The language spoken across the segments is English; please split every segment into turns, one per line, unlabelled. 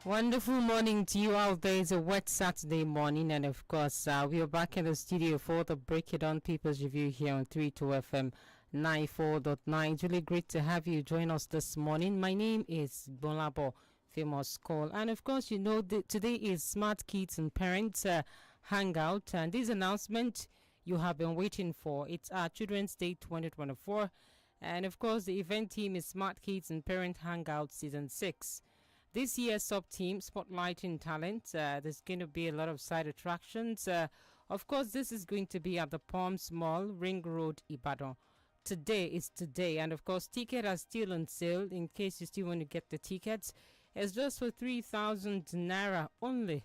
Wonderful morning to you out there. It's a wet Saturday morning, and of course, we are back in the studio for the Break It On People's Review here on 32 FM 94.9. It's really great to have you join us this morning. My name is GBOLABO, famous call, and of course, you know, today is Smart Kids and Parents Hangout, and this announcement you have been waiting for. It's our Children's Day 2024, and of course, the event team is Smart Kids and Parent Hangout Season 6. This year's sub-team, Spotlighting Talent, there's going to be a lot of side attractions. Of course, this is going to be at the Palms Mall, Ring Road, Ibadan. Today is today. And of course, tickets are still on sale. In case you still want to get the tickets, it's just for 3,000 naira only.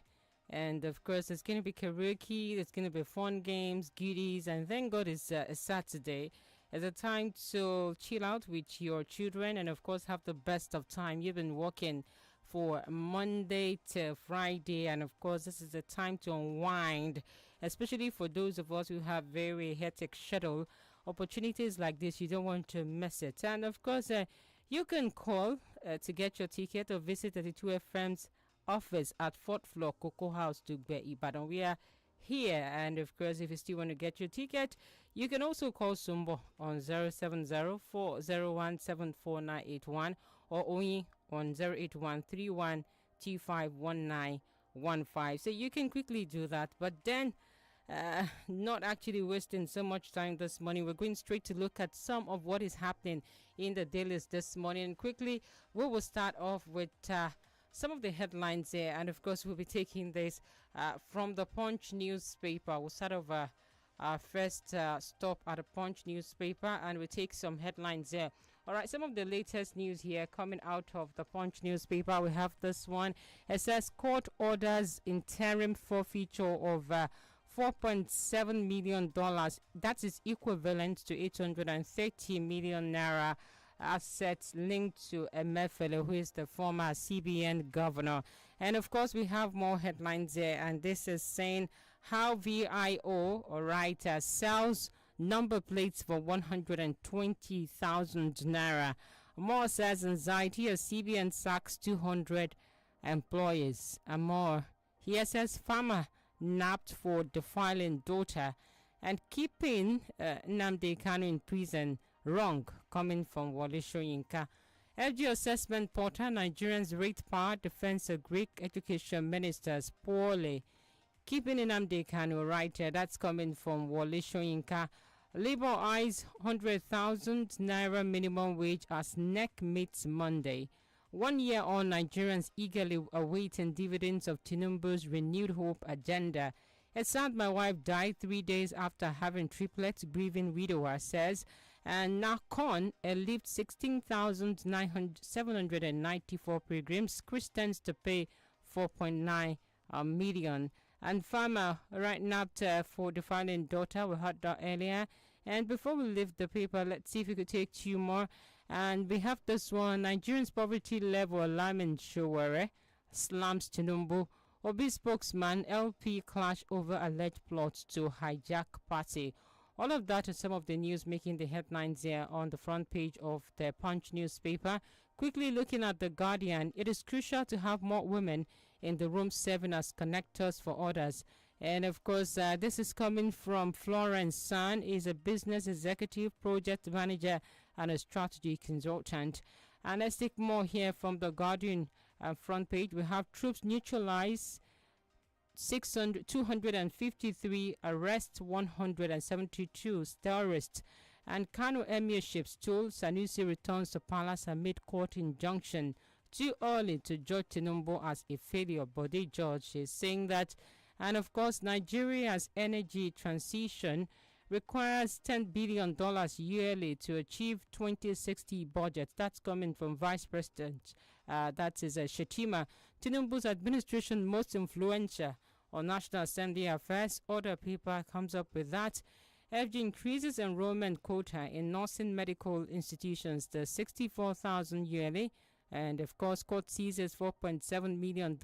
And of course, there's going to be karaoke, there's going to be fun games, goodies, and thank God it's a Saturday. It's a time to chill out with your children and, of course, have the best of time. You've been working for Monday to Friday, and of course, this is the time to unwind, especially for those of us who have very hectic schedule. Opportunities like this, you don't want to miss it. And of course, you can call to get your ticket or visit 32 FM's office at 4th floor Cocoa House, Dugbe, Ibadan. We are here, and of course, if you still want to get your ticket, you can also call Sumbo on 070-401-74981 or Oyi on 08131251915. So you can quickly do that, but then not actually wasting so much time this morning. We're going straight to look at some of what is happening in the dailies this morning. And quickly, we will start off with some of the headlines there, and of course we'll be taking this from the Punch newspaper. We'll start off our first stop at the Punch newspaper, and we'll take some headlines there. All right, some of the latest news here coming out of the Punch newspaper. We have this one. It says court orders interim forfeiture of $4.7 million. That is equivalent to 830 million naira assets linked to 𝐿, who is the former CBN governor. And of course, we have more headlines there, and this is saying how VIO, all right, sells number plates for 120,000 naira. More says anxiety as CBN sacks 200 employees and more. Here says farmer nabbed for defiling daughter and keeping Nnamdi Kanu in prison wrong, coming from Wole Soyinka. FG assessment portal, Nigerians rate power defense of Greek education ministers poorly, keeping Nnamdi Kanu right here. That's coming from Wole Soyinka. Labour eyes 100,000 naira minimum wage as NEC meets Monday. 1 year on, Nigerians eagerly awaiting dividends of Tinubu's renewed hope agenda. It's sad my wife died 3 days after having triplets, grieving widower says. And Nakon left 16,794 pilgrims, Christians to pay 4.9 million. And farmer right now for defiling daughter. We heard that earlier. And before we leave the paper, let's see if we could take two more. And we have this one. Nigerians poverty level alarming Showere slams Tinubu. Obi spokesman LP clash over alleged plots to hijack party. All of that is some of the news making the headlines here on the front page of the Punch newspaper. Quickly looking at The Guardian, it is crucial to have more women in the room serving as connectors for others. And of course, this is coming from Florence San, is a business executive, project manager, and a strategy consultant. And let's take more here from The Guardian front page. We have troops neutralize 253, arrest 172 terrorists, and Kano Emirship stole. Sanusi returns to palace amid court injunction. Too early to judge Tinubu as a failure, Bode George is saying that. And of course, Nigeria's energy transition requires $10 billion yearly to achieve 2060 budget. That's coming from Vice President, that is Shetima. Tinubu's administration most influential on National Assembly affairs. Other paper comes up with that. FG increases enrollment quota in nursing medical institutions to 64,000 yearly. And of course, court seizes $4.7 million,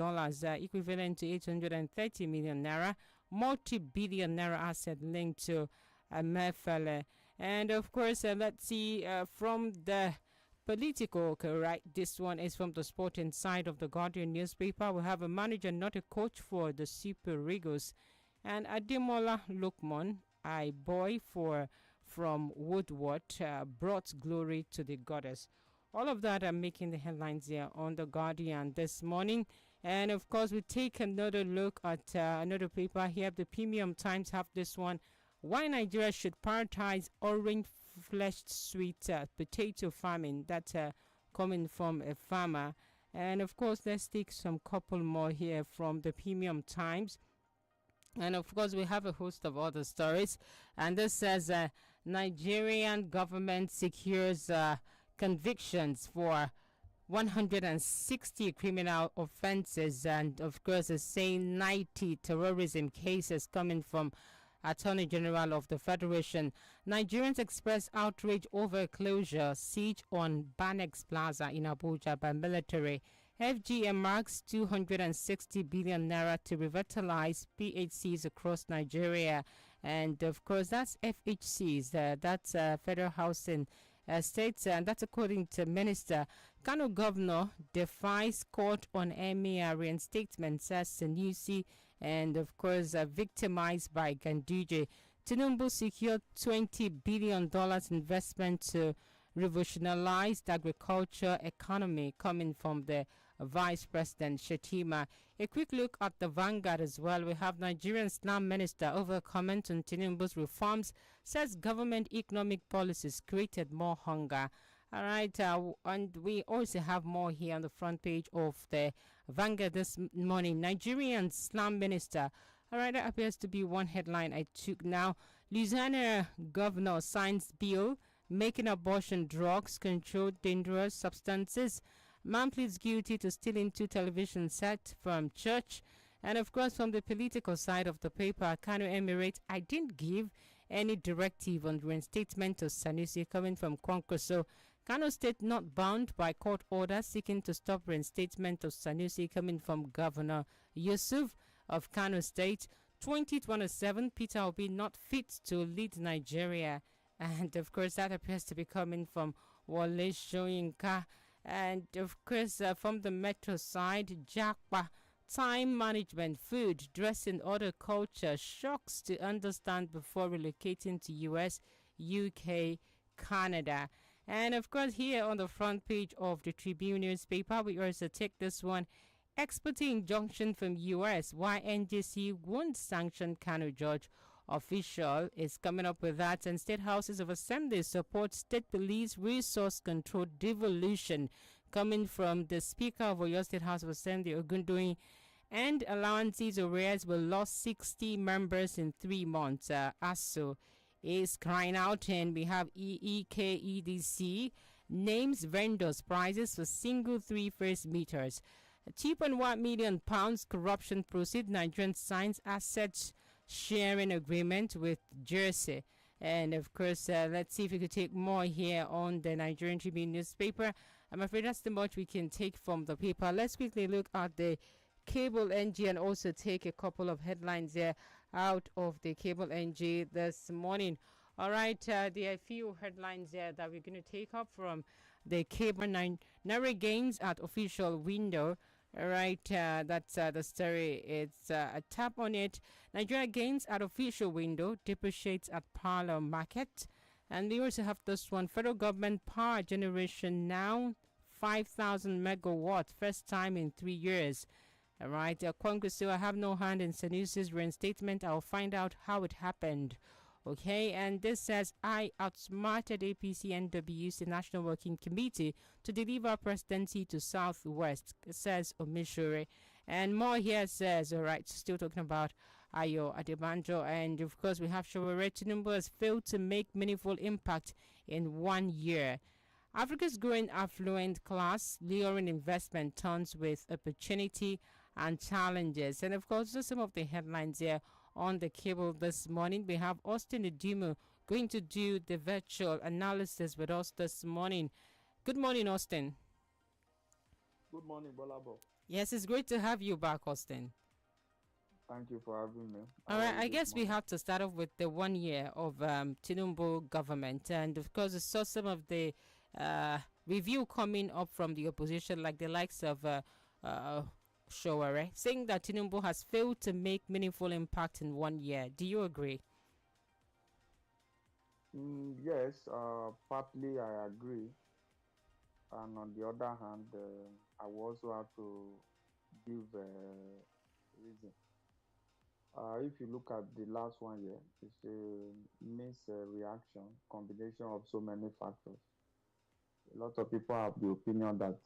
equivalent to 830 million naira, multi-billion naira asset linked to 𝐿. And of course, let's see from the Political. Okay, right. This one is from the sporting side of the Guardian newspaper. We have a manager, not a coach, for the Super Eagles, and Ademola Lookman, a boy from Woodward, brought glory to the goddess. All of that are making the headlines here on the Guardian this morning. And of course, we take another look at another paper here. The Premium Times have this one: why Nigeria should prioritize orange-fleshed sweet potato farming. That's coming from a farmer. And of course, let's take some couple more here from the Premium Times. And of course, we have a host of other stories. And this says Nigerian government secures convictions for 160 criminal offenses, and of course, is saying 90 terrorism cases coming from Attorney General of the Federation. Nigerians express outrage over closure, siege on Banex Plaza in Abuja by military. FGM marks 260 billion naira to revitalize PHCs across Nigeria. And of course, that's FHCs, that's Federal Housing States, and that's according to Minister. Kano Governor defies court on Emir reinstatement, says Sanusi, and of course, victimized by Ganduje. Tinubu secured $20 billion investment to revolutionize the agriculture economy, coming from the Vice President Shetima. A quick look at the Vanguard as well. We have Nigerian Islam Minister over comment on Tinubu's reforms, says government economic policies created more hunger. All right, and we also have more here on the front page of the Vanguard this morning. Nigerian Islam Minister. All right, that appears to be one headline I took now. Louisiana governor signs bill making abortion drugs control dangerous substances. Man pleads guilty to stealing 2 television sets from church. And of course, from the political side of the paper, Kano Emirate, I didn't give any directive on reinstatement of Sanusi, coming from Kwankwaso. Kano State not bound by court order seeking to stop reinstatement of Sanusi, coming from Governor Yusuf of Kano State. 2027, Peter Obi not fit to lead Nigeria. And of course, that appears to be coming from Wale Soyinka. And of course, from the Metro side, Jakpa, time management, food, dressing, other culture, shocks to understand before relocating to US, UK, Canada. And of course, here on the front page of the Tribune newspaper, we also take this one: exporting injunction from US, why NJC won't sanction Kano Judge. Official is coming up with that. And state houses of assembly support state police resource control devolution, coming from the Speaker of Oyo State House of Assembly, Ogundoyin. And allowances arrears will lost 60 members in 3 months. ASO is crying out. And we have EEKEDC names vendors prices for single 3-phase meters. £2.1 million corruption proceed. Nigerian signs assets sharing agreement with Jersey. And of course, let's see if we could take more here on the Nigerian Tribune newspaper. I'm afraid that's the much we can take from the paper. Let's quickly look at the Cable NG and also take a couple of headlines here out of the Cable NG this morning. All right, there are a few headlines there that we're going to take up from the Cable. Naira gains at official window. All right, that's the story. It's a tap on it. Nigeria gains at official window, depreciates at parlor market. And we also have this one: federal government power generation now 5,000 megawatts, first time in 3 years. All right, Kwankwaso, I have no hand in Sanusi's reinstatement. I'll find out how it happened. Okay, and this says, I outsmarted APC NWC National Working Committee to deliver presidency to Southwest, says Omishore. And more here says, all right, still talking about Ayo Adebanjo. And of course, we have Showore Tinubu has failed to make meaningful impact in 1 year. Africa's growing affluent class, luring investment turns with opportunity and challenges. And of course, just some of the headlines here on the Cable this morning. We have Austin Edumo going to do the virtual analysis with us this morning. Good morning, Austin.
Good morning, GBOLABO.
Yes, it's great to have you back, Austin.
Thank you for having me.
All right, I guess we have to start off with the 1 year of Tinubu government. And of course, I saw some of the review coming up from the opposition, like the likes of Showere, saying that Tinubu has failed to make meaningful impact in 1 year. Do you agree?
Yes, partly I agree. And on the other hand, I will also have to give a reason. If you look at the last 1 year, it's a mixed reaction, combination of so many factors. A lot of people have the opinion that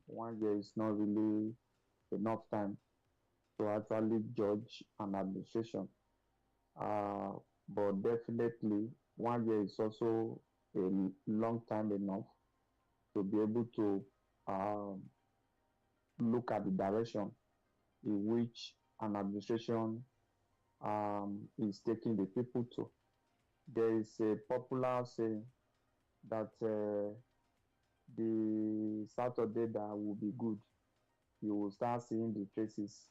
1 year is not really enough time to actually judge an administration. Uh, but definitely, 1 year is also a long time enough to be able to um, look at the direction in which an administration is taking the people to. There is a popular saying that the Saturday that will be good, you will start seeing the traces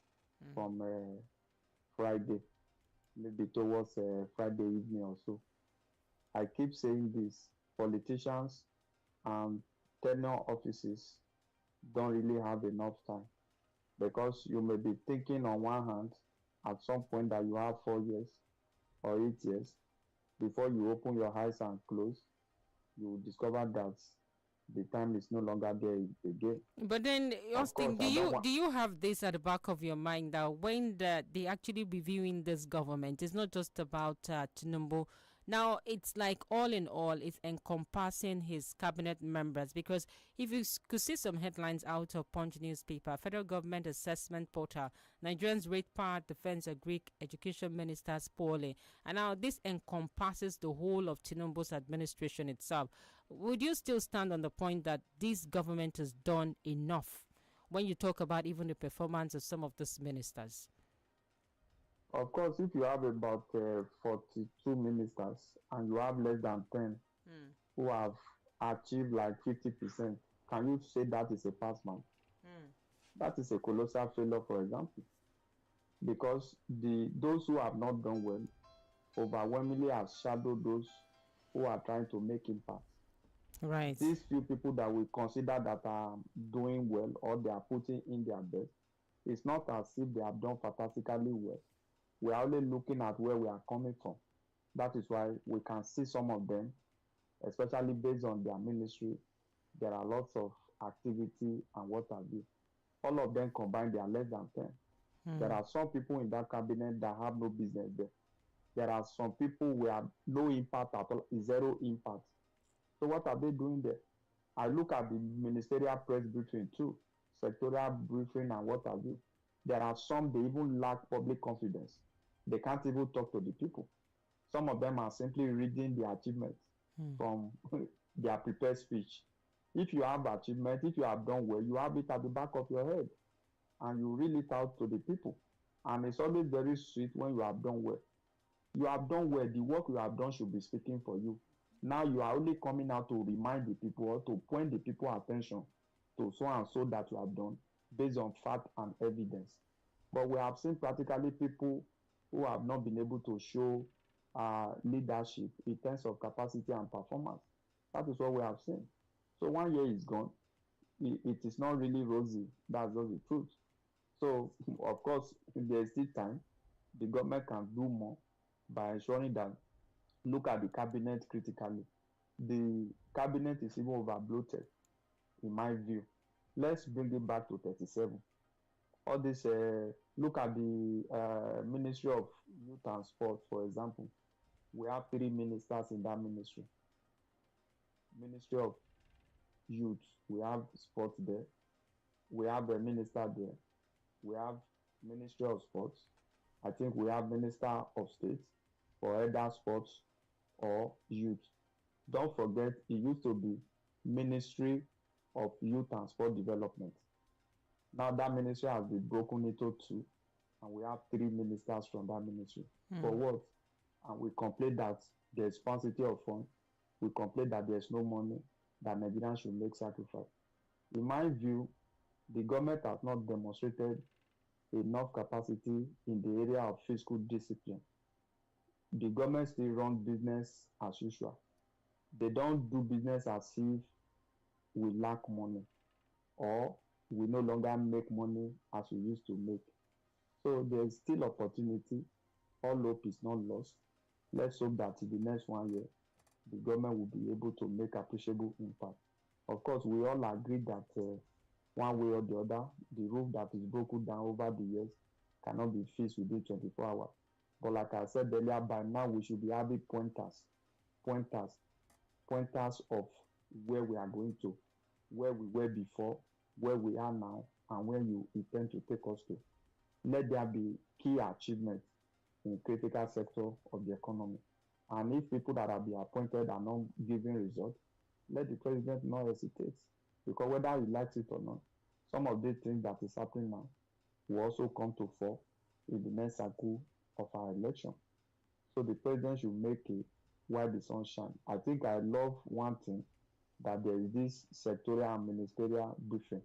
from Friday, maybe towards Friday evening or so. I keep saying this: politicians and tenure offices don't really have enough time, because you may be thinking on one hand at some point that you have 4 years or 8 years. Before you open your eyes and close, you will discover that the time is no longer there again.
But then,
Of
Austin,
course,
do
I don't
you
want.
do you have this at the back of your mind that when they actually reviewing this government, it's not just about Tinubu. Now it's like all in all, it's encompassing his cabinet members, because if you could see some headlines out of Punch newspaper, federal government assessment portal, Nigerians rate part defense a Greek education ministers poorly, and now this encompasses the whole of Tinubu's administration itself. Would you still stand on the point that this government has done enough when you talk about even the performance of some of these ministers?
Of course, if you have about 42 ministers and you have less than 10
Mm,
who have achieved like 50%, can you say that is a pass mark?
mm,
That is a colossal failure, for example, because those who have not done well overwhelmingly have shadowed those who are trying to make impact.
right.
These few people that we consider that are doing well or they are putting in their best, it's not as if they have done fantastically well. We are only looking at where we are coming from. That is why we can see some of them, especially based on their ministry. There are lots of activity and what have you. All of them combined, they are less than 10. There
Mm,
are some people in that cabinet that have no business there. There are some people who have no impact at all, zero impact. So what are they doing there? I look at the ministerial press briefing too, sectorial briefing and what have you. There are some, they even lack public confidence. They can't even talk to the people. Some of them are simply reading the achievements
mm,
from their prepared speech. If you have achievement, if you have done well, you have it at the back of your head and you reel it out to the people. And it's always very sweet when you have done well. You have done well, the work you have done should be speaking for you. Now you are only coming out to remind the people or to point the people attention to so and so that you have done based on fact and evidence. But we have seen practically people who have not been able to show leadership in terms of capacity and performance. That is what we have seen. So 1 year is gone. It is not really rosy. That's just the truth. So, of course, there is still time. The government can do more by ensuring that look at the cabinet critically. The cabinet is even over bloated, in my view. Let's bring it back to 37. All this, look at the Ministry of Youth and Sport, for example. We have three ministers in that ministry. Ministry of Youth, we have sports there. We have a minister there. We have Ministry of Sports. I think we have Minister of State for either sports or youth. Don't forget, it used to be Ministry of Youth and Sport Development. Now that ministry has been broken into two, and we have three ministers from that ministry. For
mm.
what? And we complain that there's sparsity of funds. We complain that there's no money, that Nigerians should make sacrifice. In my view, the government has not demonstrated enough capacity in the area of fiscal discipline. The government still run business as usual. They don't do business as if we lack money or we no longer make money as we used to make. So there's still opportunity. All hope is not lost. Let's hope that in the next 1 year, the government will be able to make appreciable impact. Of course, we all agree that one way or the other, the roof that is broken down over the years cannot be fixed within 24 hours. But like I said earlier, by now we should be having pointers, pointers of where we are going to, where we were before, where we are now, and where you intend to take us to. Let there be key achievements in critical sector of the economy. And if people that have been appointed are not giving results, let the president not hesitate. Because whether he likes it or not, some of the things that is happening now will also come to fall in the next cycle of our election. So the president should make it while the sun shines. I think I love one thing, that there is this sectorial and ministerial briefing.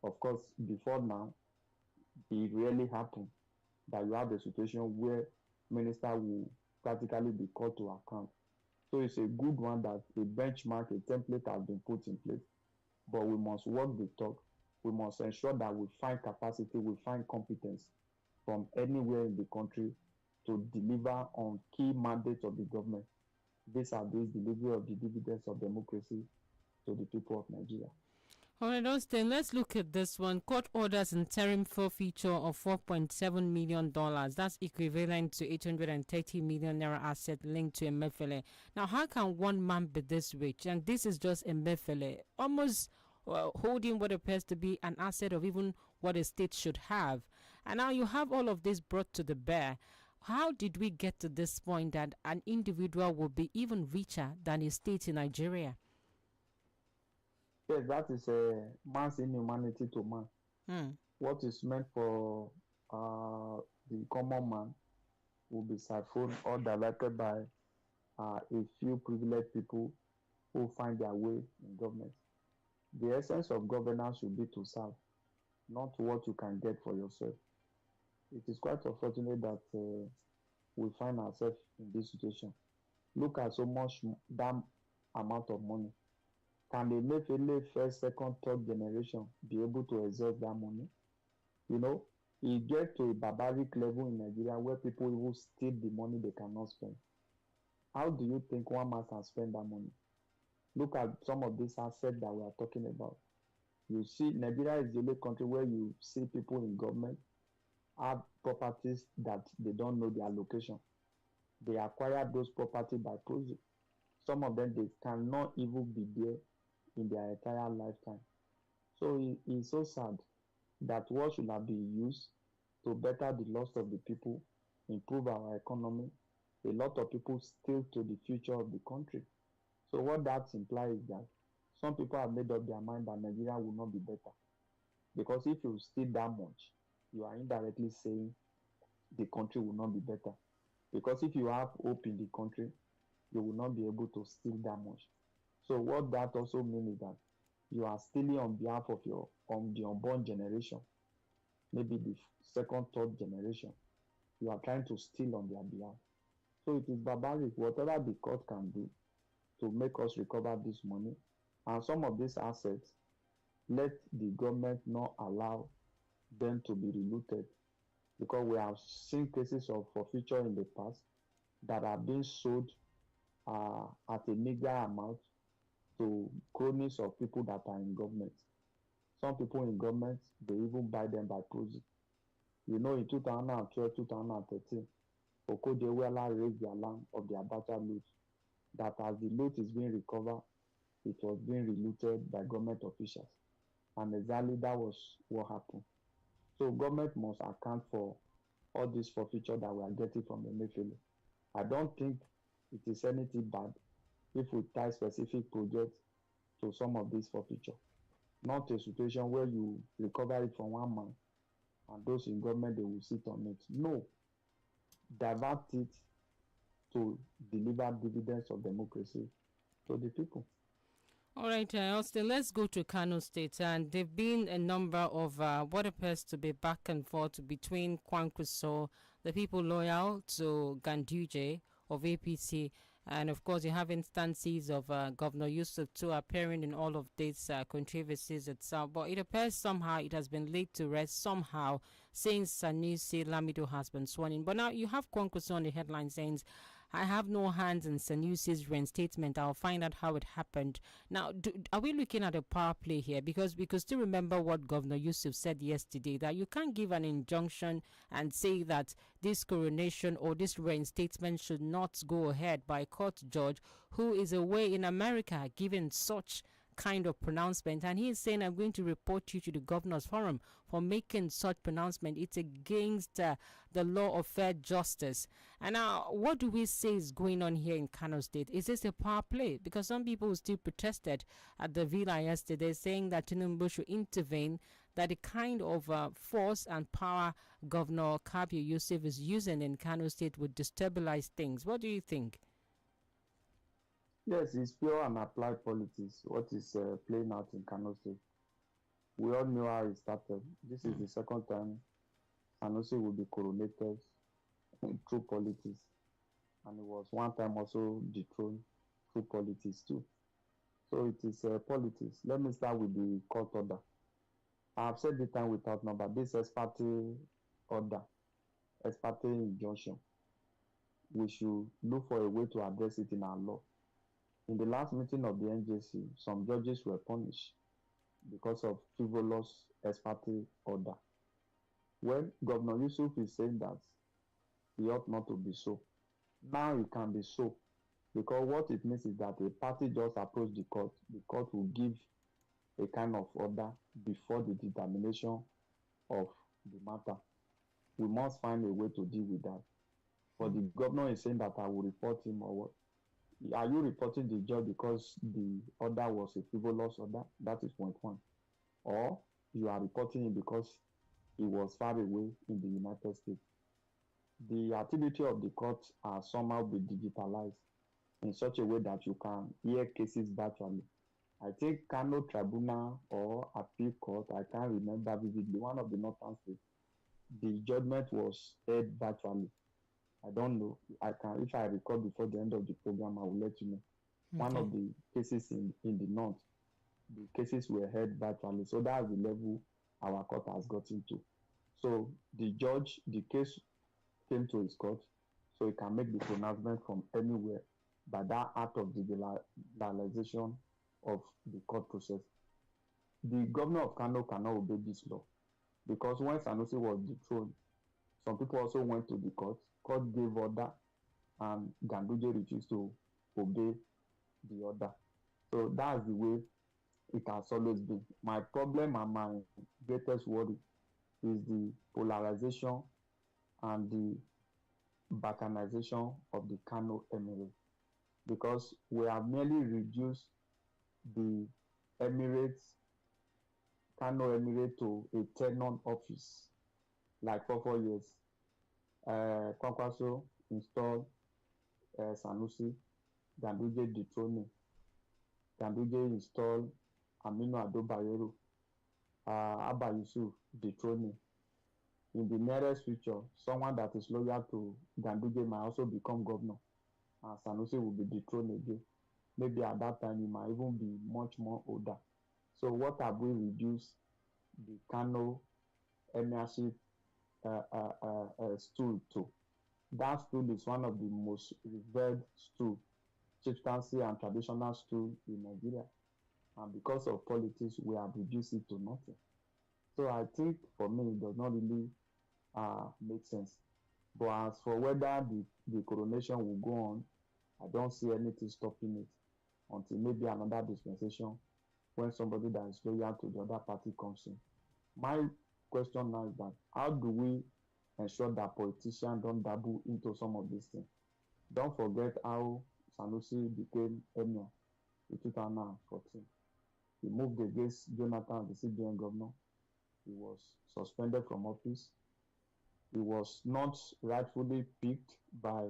Of course, before now, it rarely happens that you have a situation where minister will practically be called to account. So it's a good one that a benchmark, a template has been put in place. But we must walk the talk. We must ensure that we find capacity, we find competence from anywhere in the country to deliver on key mandates of the government. These are these delivery of the dividends of democracy to the people of Nigeria.
All right, Austin, let's look at this one. Court orders interim forfeiture of $4.7 million. That's equivalent to 830 million naira asset linked to Emefiele. Now, how can one man be this rich? And this is just Emefiele, almost holding what appears to be an asset of even what a state should have. And now you have all of this brought to the bear. How did we get to this point that an individual will be even richer than a state in Nigeria?
Yes, that is a man's inhumanity to man. What is meant for the common man will be siphoned or directed by a few privileged people who find their way in government. The essence of governance should be to serve, not what you can get for yourself. It is quite unfortunate that we find ourselves in this situation. Look at so much that amount of money. Can the Emefiele first, second, third generation be able to exhaust that money? You know, it gets to a barbaric level in Nigeria where people even steal the money they cannot spend. How do you think one man can spend that money? Look at some of these assets that we are talking about. You see, Nigeria is the only country where you see people in government have properties that they don't know their location. They acquire those properties by project. Some of them, they cannot even be there in their entire lifetime. So it's so sad that what should have been used to better the loss of the people, improve our economy, a lot of people steal to the future of the country. So what that implies is that some people have made up their mind that Nigeria will not be better. Because if you steal that much, you are indirectly saying the country will not be better. Because if you have hope in the country, you will not be able to steal that much. So what that also means is that you are stealing on behalf of the unborn generation, maybe the second, third generation. You are trying to steal on their behalf. So it is barbaric. Whatever the court can do to make us recover this money and some of these assets, let the government not allow them to be relooted, because we have seen cases of forfeiture in the past that are being sold at a meager amount to cronies of people that are in government. Some people in government, they even buy them by proxy. You know, in 2012, 2013, 𝐂𝐏𝐿𝐴 raised the alarm of the Abacha loot, that as the loot is being recovered, it was being relooted by government officials. And exactly that was what happened. So government must account for all this forfeiture that we are getting from Emefiele. I don't think it is anything bad if we tie specific projects to some of these forfeiture. Not a situation where you recover it from one man and those in government, they will sit on it. No. Divert it to deliver dividends of democracy to the people.
All right, Austin, let's go to Kano State. And there have been a number of what appears to be back and forth between Kwankwaso, the people loyal to Ganduje of APC, And of course, you have instances of Governor Yusuf too appearing in all of these controversies itself. But it appears somehow it has been laid to rest somehow since Sanusi Lamido has been sworn in. But now you have Kwankwaso on the headline saying, I have no hands in Sanusi's reinstatement. I'll find out how it happened. Now, are we looking at a power play here? Because we could still remember what Governor Yusuf said yesterday, that you can't give an injunction and say that this coronation or this reinstatement should not go ahead by a court judge who is away in America giving such kind of pronouncement, and he is saying, I'm going to report you to the Governors Forum for making such pronouncement. It's against the law of fair justice. And now, what do we say is going on here in Kano State? Is this a power play? Because some people still protested at the villa yesterday, saying that Tinubu should intervene, that the kind of force and power Governor Kabi Yusuf is using in Kano State would destabilize things. What do you think?
Yes, it's pure and applied politics. What is playing out in Kano State? We all know how it started. This is the second time Sanusi will be coronated through politics. And it was one time also dethroned through politics too. So it is politics. Let me start with the court order. I have said the time without number. This ex parte order, ex parte injunction, we should look for a way to address it in our law. In the last meeting of the NJC, some judges were punished because of frivolous ex parte order. When Governor Yusuf is saying that he ought not to be so, now it can be so, because what it means is that a party just approached the court will give a kind of order before the determination of the matter. We must find a way to deal with that. But the governor is saying that I will report him or what? Are you reporting the judge because the order was a frivolous order? That is point one. Or you are reporting him because he was far away in the United States. The activity of the court are somehow be digitalized in such a way that you can hear cases virtually. I think Kano Tribunal or Appeal Court, I can't remember vividly, one of the northern states, the judgment was heard virtually. I don't know. If I record before the end of the program, I will let you know. Okay. One of the cases in the north, the cases were heard virtually. So that's the level our court has gotten to. So the judge, the case came to his court, so he can make the pronouncement from anywhere by that act of digitalization of the court process. The governor of Kano cannot obey this law because when Sanusi was dethroned, some people also went to the court. Court gave order, and Ganduje refused to obey the order. So that's the way it has always been. My problem and my greatest worry is the polarization and the balkanization of the Kano Emirate, because we have merely reduced the Kano Emirate to a tenure office, like for 4 years. Kwankwaso installed Sanusi, Ganduje dethroning. Ganduje installed Aminu Ado Bayero, Abba Yusuf dethroning. In the nearest future, someone that is loyal to Ganduje might also become governor, and Sanusi will be dethroned again. Maybe at that time, he might even be much more older. So what have we reduced the Kano Emirship stool to? That stool is one of the most revered stool, chieftaincy and traditional stool in Nigeria. And because of politics, we have reduced it to nothing. So I think for me, it does not really make sense. But as for whether the coronation will go on, I don't see anything stopping it until maybe another dispensation when somebody that is loyal to the other party comes in. My question now is that how do we ensure that politicians don't dabble into some of these things? Don't forget how Sanusi became emir in 2014. He moved against Jonathan, the CBN governor. He was suspended from office. He was not rightfully picked by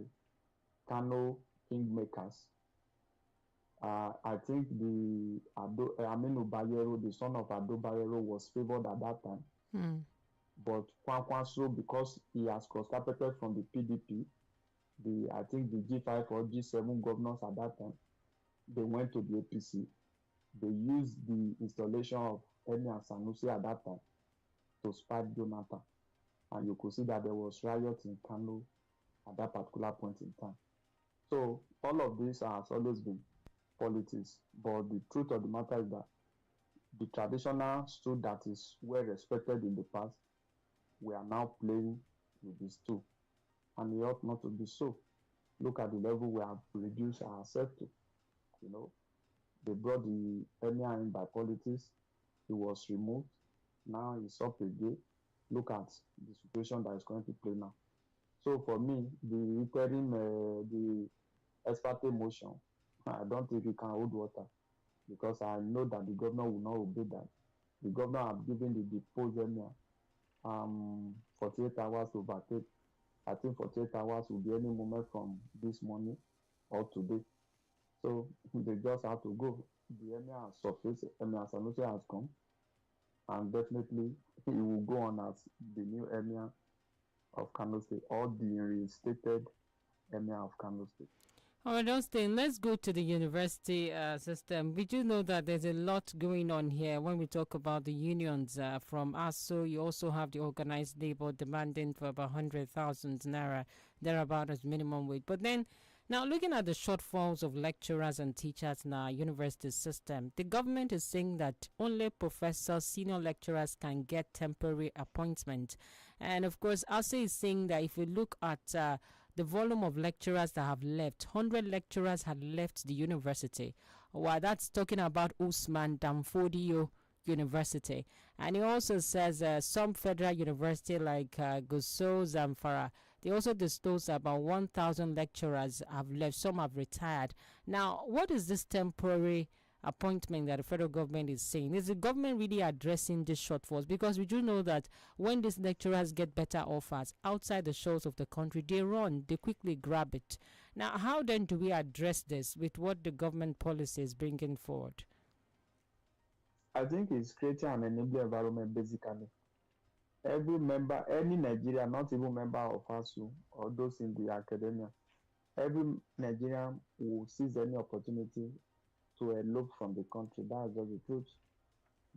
Kano kingmakers. I think the Aminu Bayero, the son of Ado Bayero, was favored at that time. But Kwankwaso, because he has cross-carpeted from the PDP, I think the G5 or G7 governors at that time, they went to the APC. They used the installation of Emir Sanusi at that time to spite Jonathan. And you could see that there was riot in Kano at that particular point in time. So all of this has always been politics. But the truth of the matter is that the traditional stool that is well respected in the past, we are now playing with this stool. And it ought not to be so. Look at the level we have reduced ourselves to. You know, they brought the emir in by politics. He was removed. Now he's up again. Look at the situation that is going to play now. So for me, the interim, the ex parte motion, I don't think it can hold water because I know that the governor will not obey that. The governor have given the deposed emir 48 hours to vacate. I think 48 hours will be any moment from this morning or today. So they just have to go. The emir has surfaced, Emir Sanusi has come, and definitely he will go on as the new emir of Kano State or the reinstated emir of Kano State.
All right, Austin, let's go to the university system. We do know that there's a lot going on here when we talk about the unions from ASU. You also have the organized labor demanding for about 100,000 naira, thereabout as minimum wage. But then, now looking at the shortfalls of lecturers and teachers in our university system, the government is saying that only professors, senior lecturers can get temporary appointment. And of course, ASU is saying that if you look at the volume of lecturers that have left, 100 lecturers had left the university. Well, that's talking about Usman Danfodio University. And he also says some federal university like Gusau, Zamfara, they also disclose about 1,000 lecturers have left. Some have retired. Now, what is this temporary appointment that the federal government is saying? Is the government really addressing these shortfalls? Because we do know that when these lecturers get better offers outside the shores of the country, they run, they quickly grab it. Now, how then do we address this with what the government policy is bringing forward?
I think it's creating an enabling environment basically. Every member, any Nigerian, not even member of ASU or those in the academia, every Nigerian will seize any opportunity to elope from the country. That's just the truth.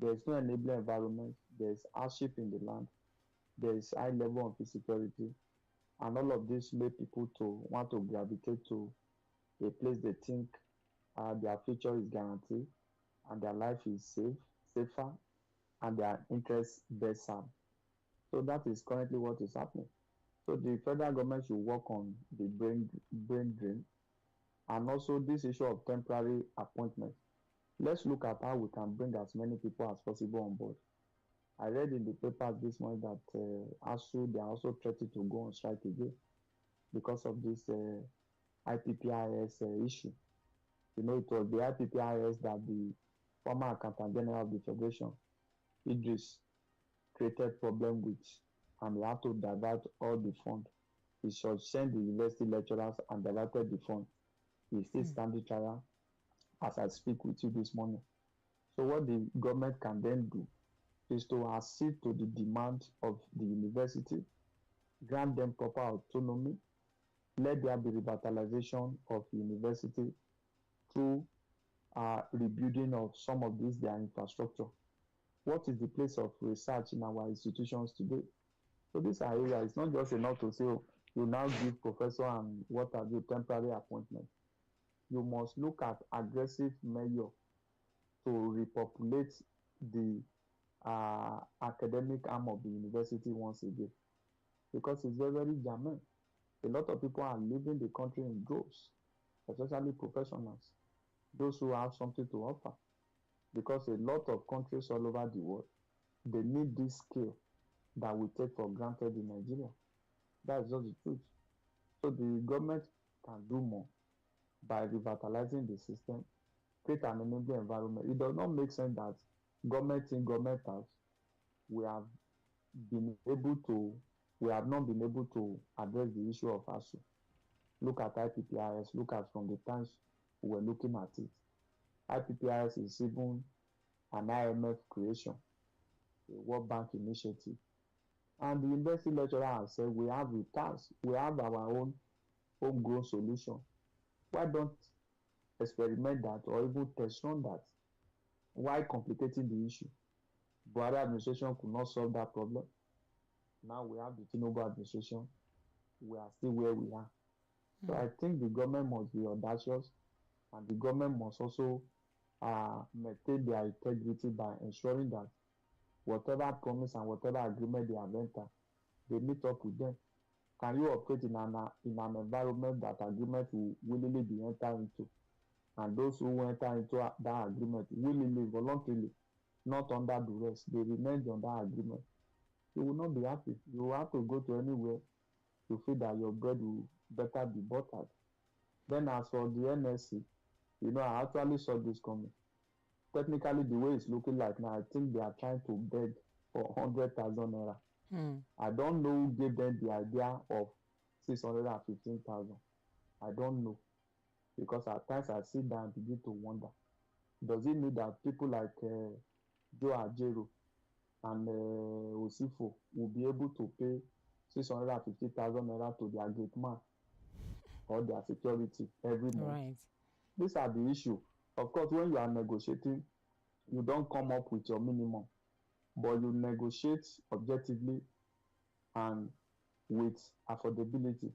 There is no enabling environment. There is hardship in the land. There is high level of insecurity. And all of this make people to want to gravitate to a place they think their future is guaranteed and their life is safer, and their interests best served. So that is currently what is happening. So the federal government should work on the brain drain and also this issue of temporary appointment. Let's look at how we can bring as many people as possible on board. I read in the paper this morning that ASU, they are also threatening to go on strike again because of this IPPIS issue. You know, it was the IPPIS that the former Accountant General of the Federation, Idris, created problem with, and he had to divert all the fund. He should send the university lecturers and diverted the fund. He still standing trial as I speak with you this morning. So what the government can then do is to accede to the demand of the university, grant them proper autonomy, let there be revitalization of the university through rebuilding of some of these their infrastructure. What is the place of research in our institutions today? So these are areas. It's not just enough to say, oh, you now give professor and what have you temporary appointment. You must look at aggressive measure to repopulate the academic arm of the university once again, because it's very, very germane. A lot of people are leaving the country in droves, especially professionals, those who have something to offer, because a lot of countries all over the world, they need this skill that we take for granted in Nigeria. That's just the truth. So the government can do more by revitalizing the system, create an enabling environment. It does not make sense that government in, government out, we have not been able to address the issue of ASU. Look at IPPIS, look at from the times we were looking at it. IPPIS is even an IMF creation, a World Bank initiative. And the university lecturer has said we have the task, we have our own homegrown solution. Why don't experiment that or even test run that? Why complicating the issue? Buhari administration could not solve that problem. Now we have the Tinubu administration. We are still where we are. So I think the government must be audacious, and the government must also maintain their integrity by ensuring that whatever promise and whatever agreement they have entered, they meet up with them. Can you operate in an environment that agreement will willingly be entered into? And those who enter into that agreement willingly, voluntarily, not under duress, they remain on that agreement. You will not be happy. You will have to go to anywhere to feel that your bread will better be buttered. Then as for the NSC, I actually saw this coming. Technically, the way it's looking like now, I think they are trying to beg for 100,000 naira. I don't know who gave them the idea of 615,000. I don't know, because at times I sit down and begin to wonder, does it mean that people like Joe Ajero and Osifo will be able to pay 650,000 naira to their gate man or their security every month?
Right.
These are the issue. Of course, when you are negotiating, you don't come up with your minimum, but you negotiate objectively and with affordability.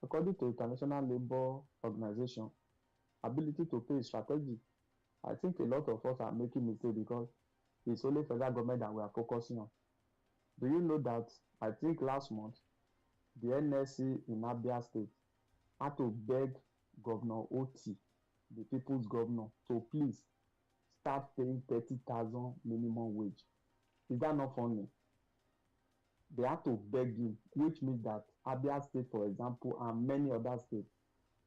According to International Labour Organization, ability to pay is strategy. I think a lot of us are making mistakes because it's only federal government that we are focusing on. Do you know that I think last month, the NSC in Abia State had to beg Governor Oti, the people's governor, to please start paying 30,000 minimum wage. Is that not funny? They had to beg him, which means that Abia State, for example, and many other states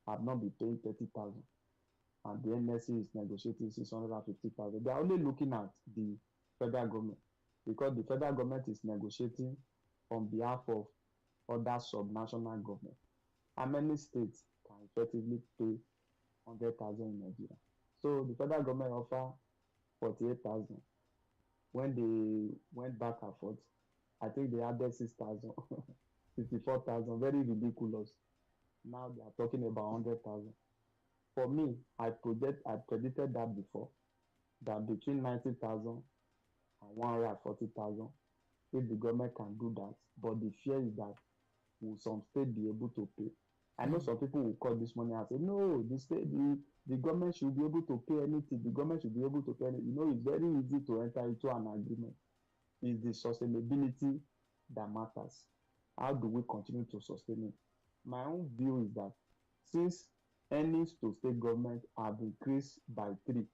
have not been paying 30,000. And the NSC is negotiating 650,000. They are only looking at the federal government because the federal government is negotiating on behalf of other subnational government. How many states can effectively pay 100,000 in Nigeria? So the federal government offer 48,000. When they went back and forth, I think they added 6,000, 54,000, very ridiculous. Now they are talking about 100,000. For me, I predicted that before, that between 90,000 and 140,000, if the government can do that. But the fear is that will some state be able to pay? I know some people will call this money and say, no, the government should be able to pay anything. The government should be able to pay anything. It's very easy to enter into an agreement. It's the sustainability that matters. How do we continue to sustain it? My own view is that since earnings to state government have increased by 3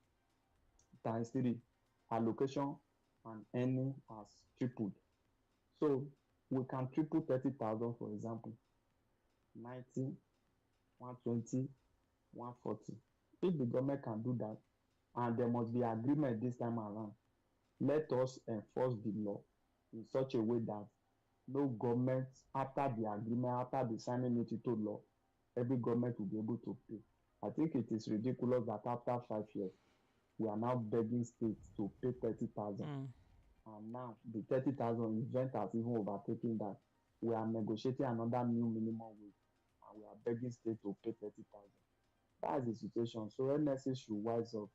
times 3, allocation and earning has tripled. So we can triple 30,000, for example, 90, 120, 140. If the government can do that, and there must be agreement this time around, let us enforce the law in such a way that no government, after the agreement, after the signing it into law, every government will be able to pay. I think it is ridiculous that after 5 years, we are now begging states to pay 30,000. And now the 30,000 event has even overtaken that. We are negotiating another new minimum wage, and we are begging states to pay 30,000. That is the situation. So NSA should wise up.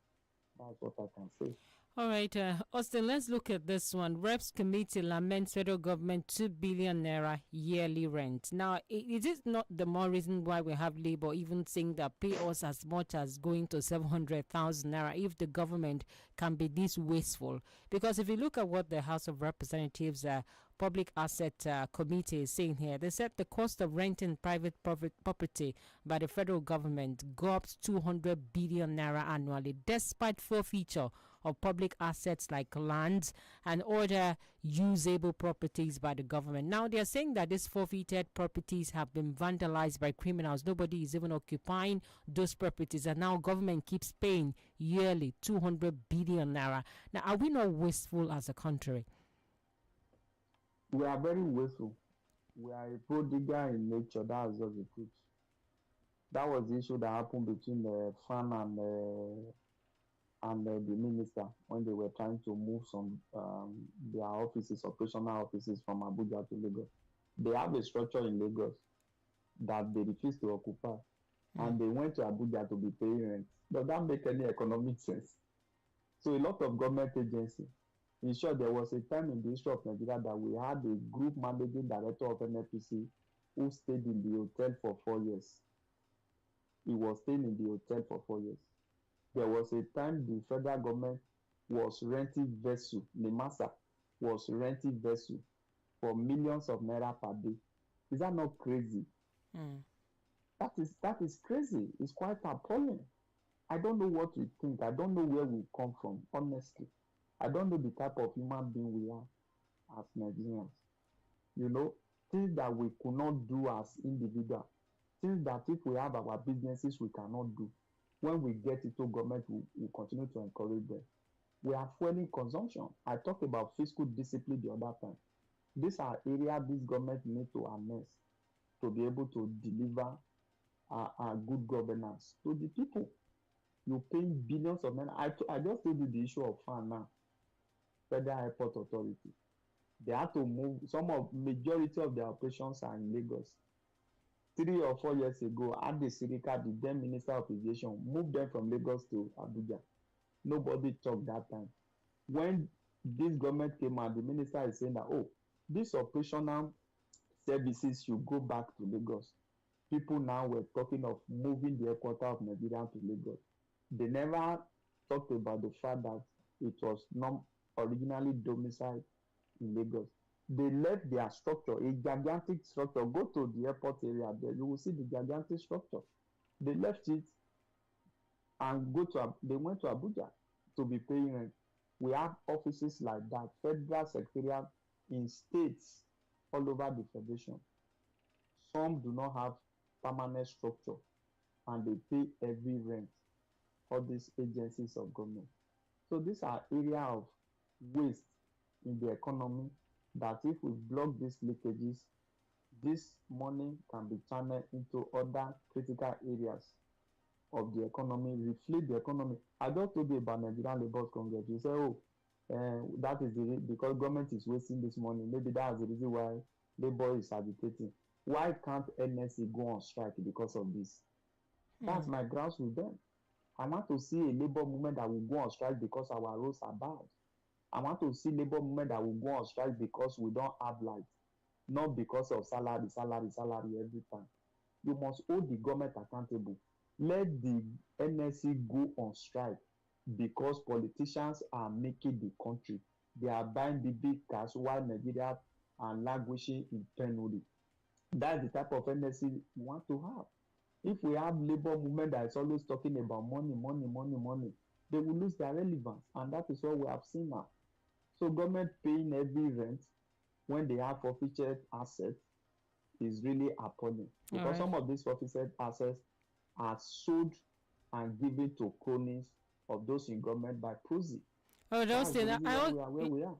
That's what I can say.
All right, Austin, let's look at this one. Reps Committee laments federal government 2 billion naira yearly rent. Now, is it not the more reason why we have Labour even saying that pay us as much as going to 700,000 naira if the government can be this wasteful? Because if you look at what the House of Representatives Public Asset Committee is saying here, they said the cost of renting private property by the federal government gobs 200 billion naira annually, despite forfeiture of public assets like lands and other usable properties by the government. Now they are saying that these forfeited properties have been vandalized by criminals. Nobody is even occupying those properties, and now government keeps paying yearly 200 billion naira. Now, are we not wasteful as a country?
We are very wasteful. We are a prodigal in nature. That is just the truth. That was the issue that happened between FAN and the minister when they were trying to move some their operational offices from Abuja to Lagos. They have a structure in Lagos. that they refused to occupy, and they went to Abuja to be paying rent. Does that make any economic sense? So a lot of government agencies. In short, there was a time in the history of Nigeria that we had a group managing director of NNPC who stayed in the hotel for 4 years. He was staying in the hotel for 4 years. There was a time the federal government was renting vessel, Nimasa was renting vessel for millions of naira per day. Is that not crazy? That is crazy. It's quite appalling. I don't know what we think. I don't know where we come from, honestly. I don't know the type of human being we are as Nigerians. You know, things that we could not do as individuals, things that if we have our businesses, we cannot do. When we get into government, we continue to encourage them. We are fueling consumption. I talked about fiscal discipline the other time. These are areas this government needs to harness to be able to deliver good governance to the people. You pay billions of money. I just told you the issue of FAN now, Federal Airport Authority. They had to move. Majority of their operations are in Lagos. 3 or 4 years ago, Ade Sirika, the then Minister of Aviation, moved them from Lagos to Abuja. Nobody talked that time. When this government came out, the minister is saying that, oh, these operational services should go back to Lagos. People now were talking of moving the headquarters of Nigeria to Lagos. They never talked about the fact that it was not originally domiciled in Lagos. They left their structure, a gigantic structure. Go to the airport area there, you will see the gigantic structure. They left it and they went to Abuja to be paying rent. We have offices like that, federal secretariat in states all over the federation. Some do not have permanent structure and they pay every rent for these agencies of government. So these are areas of waste in the economy that if we block these leakages, this money can be channeled into other critical areas of the economy, reflate the economy. I just told you about Nigerian Labour Congress. You say, oh, that is because government is wasting this money. Maybe that's the reason why labor is agitating. Why can't NSC go on strike because of this? That's my grounds with them. I want to see a labor movement that will go on strike because our roads are bad. I want to see labor movement that will go on strike because we don't have light, not because of salary every time. You must hold the government accountable. Let the NSC go on strike because politicians are making the country. They are buying the big cars while Nigeria are languishing in penury. That's the type of NSC we want to have. If we have labor movement that is always talking about money, they will lose their relevance, and that is what we have seen now. So government paying every rent when they have forfeited assets is really appalling, because some of these forfeited assets are sold and given to cronies of those in government by proxy.
Oh, Justin,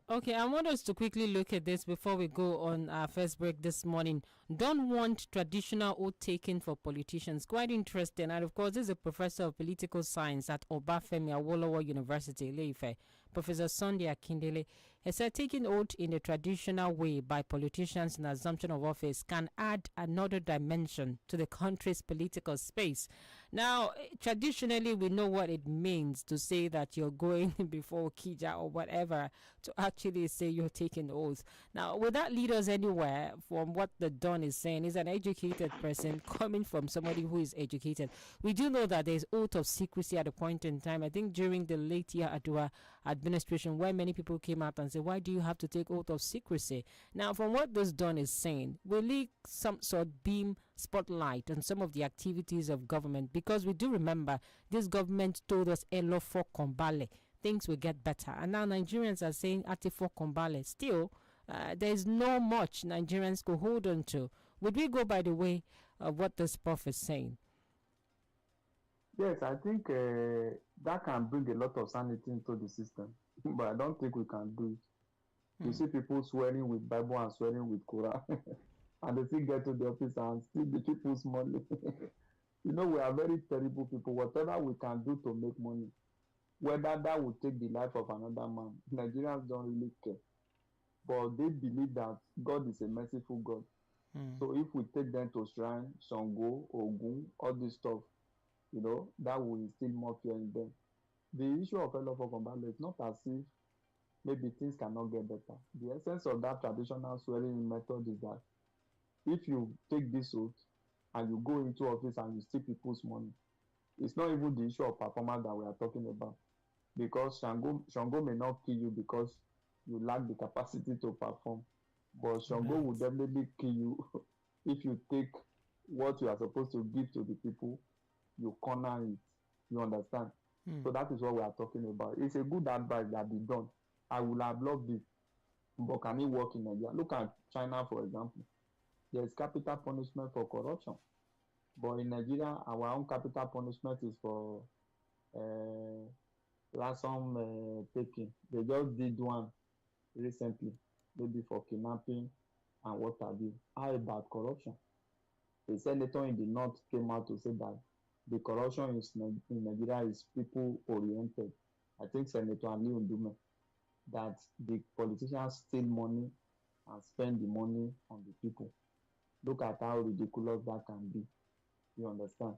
okay, I want us to quickly look at this before we go on our first break this morning. Don't want traditional oath taken for politicians. Quite interesting. And of course, this is a professor of political science at Obafemi Awolowo University, Ile-Ife, Professor Sunday Akindele. He said taking oath in a traditional way by politicians in assumption of office can add another dimension to the country's political space. Now, traditionally, we know what it means to say that you're going before Kija or whatever to actually say you're taking oath. Now, will that lead us anywhere from what the Don is saying? Is an educated person coming from somebody who is educated. We do know that there's oath of secrecy at a point in time. I think during the late Yar'Adua administration, where many people came out and said, why do you have to take oath of secrecy? Now, from what this Don is saying, will it some sort beam spotlight on some of the activities of government? Because we do remember this government told us elo for kombale, things will get better, and now Nigerians are saying ati for kombale. Still, there is no much Nigerians could hold on to. Would we go by the way of what this prof is saying?
Yes, I think that can bring a lot of sanity into the system, but I don't think we can do it. You see people swearing with Bible and swearing with Quran, and they still get to the office and steal the people's money. You know, we are very terrible people. Whatever we can do to make money, whether that will take the life of another man, Nigerians don't really care. But they believe that God is a merciful God. So if we take them to shrine, Shango, Ogun, all this stuff, that will instill more fear in them. The issue of 𝐿 is not as if maybe things cannot get better. The essence of that traditional swearing method is that if you take this oath and you go into office and you steal people's money, it's not even the issue of performance that we are talking about. Because Shango may not kill you because you lack the capacity to perform. But Shango will definitely kill you if you take what you are supposed to give to the people, you corner it. You understand? So that is what we are talking about. It's a good advice that be done. I would have loved it. But can it work in Nigeria? Look at China, for example. There is capital punishment for corruption. But in Nigeria, our own capital punishment is for ransom taking. They just did one recently, maybe for kidnapping and what have you. How about corruption? A senator in the north came out to say that the corruption in Nigeria is people-oriented. I think Senator Ali, that the politicians steal money and spend the money on the people. Look at how ridiculous that can be. You understand?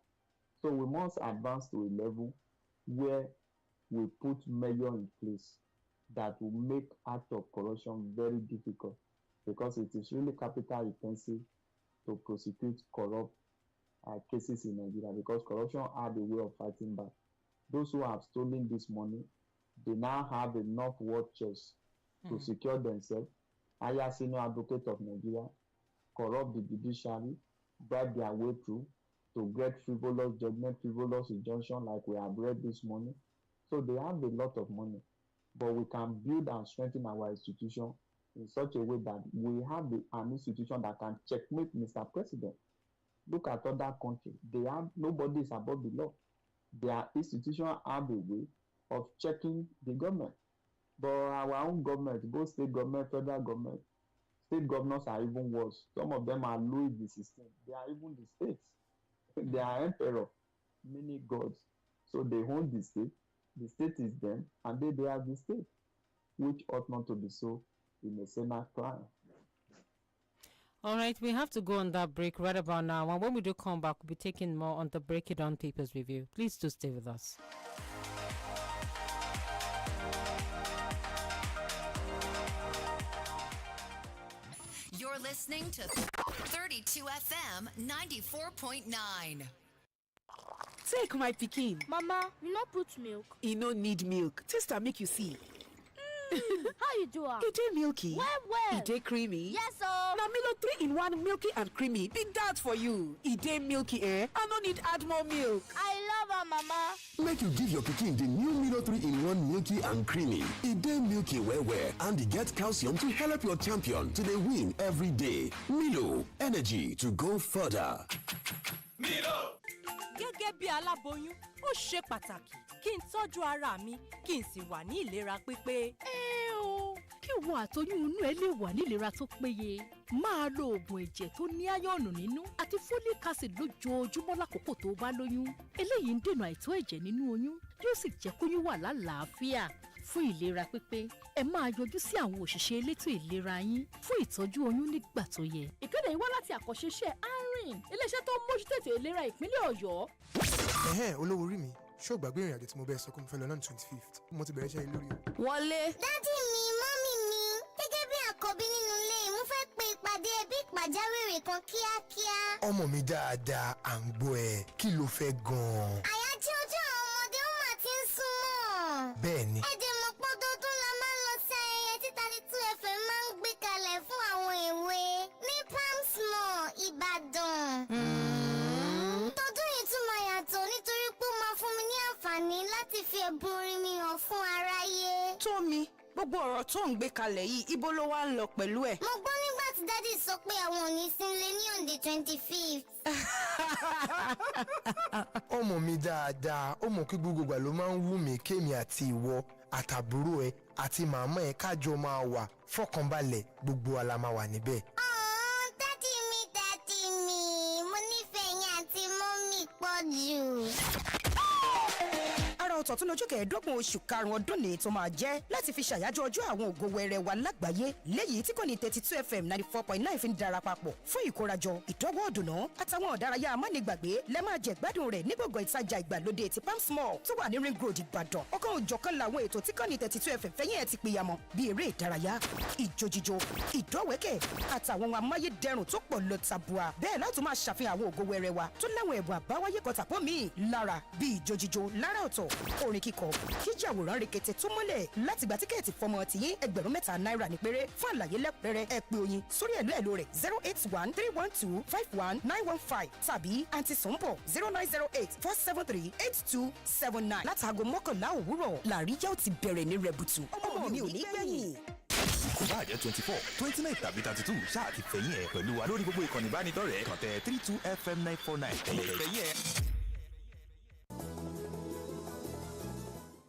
So we must advance to a level where we put measures in place that will make act of corruption very difficult, because it is really capital intensive to prosecute corrupt cases in Nigeria, because corruption had a way of fighting back. Those who have stolen this money, they now have enough war chest to secure themselves, hire senior advocate of Nigeria, corrupt the judiciary, bribe their way through to get frivolous judgment, frivolous injunction like we have read this morning. So they have a lot of money, but we can build and strengthen our institution in such a way that we have an institution that can checkmate Mr. President. Look at other countries. Nobody is above the law. Their institutions have a way of checking the government. But our own government, both state government, federal government, state governors are even worse. Some of them are Louis XVI. They are even the states. They are emperor, many gods. So they own the state. The state is them, and they are the state, which ought not to be so in a Senate crime.
All right, we have to go on that break right about now. And when we do come back, we'll be taking more on the Break It On Papers review. Please do stay with us.
You're listening to 32 FM 94.9.
Take my pikin.
Mama, you no put milk.
E no need milk. Taste am make you see.
How you do am?
E dey milky.
Well.
E dey creamy.
Yes, so.
Na Milo 3-in-1 milky and creamy be that for you. E dey milky, I no need add more milk.
I love am, Mama.
Make you give your pikin the new Milo 3-in-1 milky and creamy. E dey milky well and e get calcium to help your champion to dey win every day. Milo, energy to go further.
Milo. Gẹ́gẹ́ bí aláboyún, ó ṣe pàtàkì kí n tọ́jú ara mi kí n sì wà ní ìlera pípé.
Kí ìwọ àtoyún inú ẹ lè wà ní ìlera tó péye. Máa lo oògùn ẹ̀jẹ̀ tó ní áyọ̀nù nínú àti folic acid lójoojúmọ́ lákòókò tó bá lóyún. Eléyìí ń dènà àìtó ẹ̀jẹ̀ nínú oyún, yóò sì jẹ́ kóyún wà lálàáfíà. Fún ìlera pípé, ẹ máa yọjú sí àwọn òṣìṣẹ́ elétò ìlera yín fún ìtọ́jú oyún nígbà tó yẹ.
Ìkéde yìí wá láti àkànṣeṣẹ́ INT'L, iléeṣẹ́ tó ń mójútó ètò ìlera ìpínlẹ̀ Ọ̀yọ́.
Olówó orí mi, ṣé o gbàgbé ìrìnàjò tí mo bẹ́ẹ̀ sọ pé mo fẹ́ lọ náà ní 25th? Mo ti bẹ̀rẹ̀ iṣẹ́ lórí o.
Wọlé. Dádì mi, mọ́mì mi, gẹ́gẹ́ bí àkọ́bí nínú ilé, mo fẹ́ pe ìpàdé ẹbí pàjáwìrì kan kíákíá.
Ọmọ mi dáadáa, à ń gbọ́ ẹ. Kí ló fẹ́ gan-an?
Àyájọ́ ọjọ́ àwọn ọmọdé ó mà ti ń súnmọ́.
Bẹ́ẹ̀ni.
Ẹ̀dẹ̀ mọ̀ pọ́dọọdún la máa ń lọ sí ayẹyẹ tí 32 FM máa ń gbé kalẹ̀ fún àwọn èwe ní Palms Mall, Ìbàdàn. Tọdún yìí tún máa yàtọ̀ nítorí pé ó máa fún mi ní àǹfààní láti fi ẹ̀bùn orin mi hàn fún aráyé.
Tómi, gbogbo ọ̀rọ̀ tó ń gbé kalẹ̀ yìí, ibo ló wá ń lọ pẹ̀lú ẹ̀?
Mo gbọ́ nígbà tí dádì sọ pé àwọn ò ní sílé ní on the 25th.
Ọmọ mi dáadáa, ó mọ̀ kí gbogbo ìgbà ló máa ń wù mí kémi àti ìwọ àtàbúrò ẹ àti màmá ẹ kájọ máa wà fọkànbalẹ̀, gbogbo wa la máa wà níbẹ̀.
Dádì mi, mo nífẹ̀ẹ́ yín àti mọ́mì pọ̀ jù.
Ara ọ̀tọ̀ tún lọ́jọ́ kẹẹ̀ẹ́dọ́gbọ̀n oṣù karùn-ún ọdún ní tó máa jẹ́ láti fi ṣàyájọ́ ọjọ́ àwọn ògo wẹrẹ wa lágbàáyé léyìí tí kò ní 32 FM 94.9 fi ń darapapọ̀ fún ìkórajọ ìdọ́wọ́ ọ̀dùnnà àtàwọn ọ̀dárayá amánigbàgbé lẹ́ máa jẹ gbádùn rẹ̀ ní gbọ̀ngàn ìtajà ìgbàlódé ti Palms Mall tó wà ní Ring Road Ìbàdàn. ọ̀kan òjọ̀kan làwọn ètò tí kò ní 32 FM fẹ́yìn ẹ̀ ti pìyàmọ̀ bíi eré ìdárayá ìjójíjó ìdọ́wẹ́kẹ̀ àtàwọn ohun amáyédẹrùn tó pọ̀ lọ tàbùà. bẹ́ẹ̀ láti máa ṣàfihàn àwọn ògo wẹrẹ wa tó láwọn ẹ̀bùn àbáwáyé kan tàpọ̀ míì lára bíi ìjójíjó lára ọ̀tọ̀ orin kíkọ jíjà àwòrán rekete tó mọ́lẹ̀ láti gba tíkẹ́ẹ̀tì fọmọ tìyín ₹3,000 ní péré. fún àlàyé lẹ́kùnrẹ́rẹ́ ẹ pè oyin sórí ẹ̀lọ́ rẹ̀ 08131251915 tàbí àǹtí Sùnbọ̀ 0908-473-8279. látàgò 11 òwúrọ̀ làríyá ó ti bẹ̀rẹ̀ ní rẹ̀bùtù. ọmọ mi ò ní gbẹ̀yìn.
kò bá jẹ́ 24 29 tàbí 32 ṣáà ti fẹ̀yìn ẹ̀ pẹ̀lú wa lórí gbogbo ìkànnì ìbánidọ́rẹ̀ẹ́ kàn tẹ 32FM949 fẹ̀yìn ẹ̀.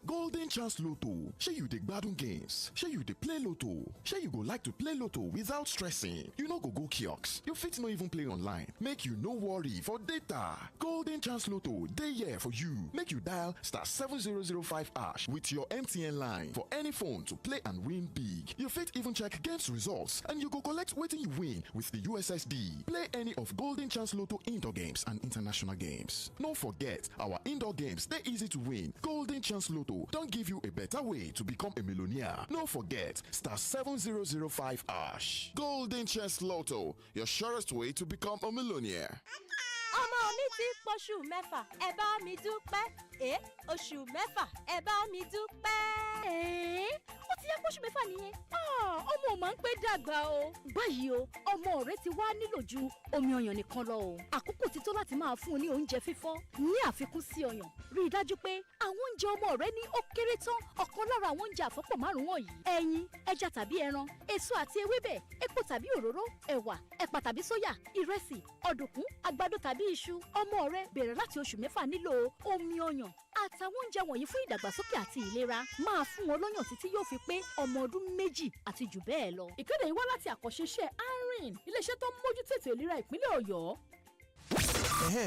Golden Chance Lotto. Shey you dey gbadun games? Shey you dey play Lotto? Shey you go like to play Lotto without stressing? You no go kiosks. You fit no even play online. Make you no worry for data. Golden Chance Lotto dey here for you. Make you dial *7005# with your MTN line for any phone to play and win big. You fit even check games results and you go collect wetin you win with the USSD. Play any of Golden Chance Lotto indoor games and international games. No forget, our indoor games dey easy to win. Golden Chance Lotto don't give you a better way to become a millionaire. No forget, *7005#. Golden Chance Lotto, your surest way to become a millionaire.
ọmọ mi ti pọ̀ṣù mẹ́fà ẹ bá mi dúpẹ́ oṣù mẹ́fà ẹ bá mi dúpẹ́.
ó ti yẹ pọ̀ṣù mẹ́fà nìyẹn. ọmọ ò máa ń pẹ́ dàgbà o. báyìí o ọmọ rẹ ti wá nílò ju omi ọyàn nìkan lọ o. àkókò ti tó láti máa fún un ní oúnjẹ fífọ́ ní àfikún sí ọyàn. rí i dájú pé àwọn oúnjẹ ọmọ rẹ ní ó kéré tán ọ̀kan lára àwọn oúnjẹ àfọ́pọ̀ márùn-ún wọ̀nyí: ẹyin, ẹja tàbí ẹran, èso àti ewébẹ̀, epo tàbí òróró, ẹ̀wà, ẹ̀pà tàbí sóyà, ìrẹsì, ọ̀dùnkún, àgbàdo tàbí iṣu. ọmọ rẹ bẹ̀rẹ̀ láti oṣù mẹ́fà nílò omi ọyàn àtàwọn oúnjẹ wọ̀nyí fún ìdàgbàsókè àti ìlera. máa fún wọn lọ́yàn títí yóò fi pé ọmọ ọdún 2 àti jù bẹ́ẹ̀ lọ.
ìkéde yìí wá láti àkànṣeṣẹ́ INT'L, iléeṣẹ́ tó ń mójútó ètò ìlera ìpínlẹ̀ Ọ̀yọ́.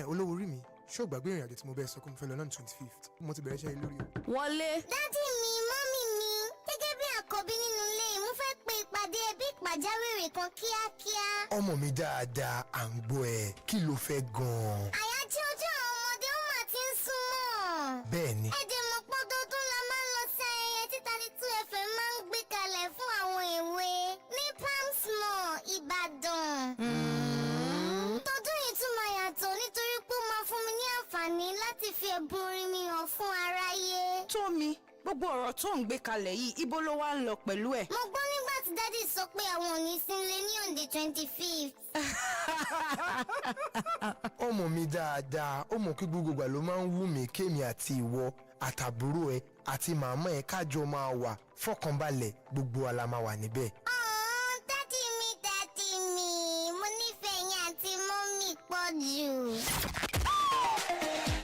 olówó orí mi ṣó gbàgbé ìrìn àjò tí mo bẹ́ẹ̀ sọ pé mo fẹ́ lọ náà ní 25th mo ti bẹ̀rẹ̀ iṣẹ́ lórí o.
wọlé. dádì mi mọ́mì mi gẹ́gẹ́ bí àkọ́bí nínú ilé mo fẹ́ pe ìpàdé ẹbí pàjáwìrì kan kíákíá.
ọmọ mi dáadáa à ń gbọ́ ẹ kí ló fẹ́ gan-an.
àyájọ́ ọjọ́ àwọn ọmọdé ó mà ti ń súnmọ́.
bẹ́ẹ̀ ni.
ẹ̀jẹ̀ mọ̀ pọ́ dọ́dún la máa ń lọ sí ayẹyẹ tí 32 FM máa ń gbé kalẹ̀ fún àwọn èwe ní Palms Mall Ìbàdàn. tọdún yìí tún máa yàtọ̀ nítorí pé ó máa fún mi ní àǹfààní láti fi ẹ̀bùn orin mi hàn fún aráyé.
Tómi, gbogbo ọ̀rọ̀ tó ń gbé kalẹ̀ yìí ibo ló wá ń lọ pẹ̀lú ẹ̀.
mo gbọ́ nígbà tí dádì sọ pé àwọn ò ní sílé ní on the 25th.
ọmọ mi dáadáa ó mọ̀ kí gbogbo ìgbà ló máa ń wù mí kémi àti ìwọ àtàbúrò ẹ àti màmá ẹ kájọ máa wà fọkànbalẹ̀ gbogbo wa la máa wà níbẹ̀.
dádì mi mo nífẹ̀ẹ́ yín àti mọ́mì pọ̀ jù.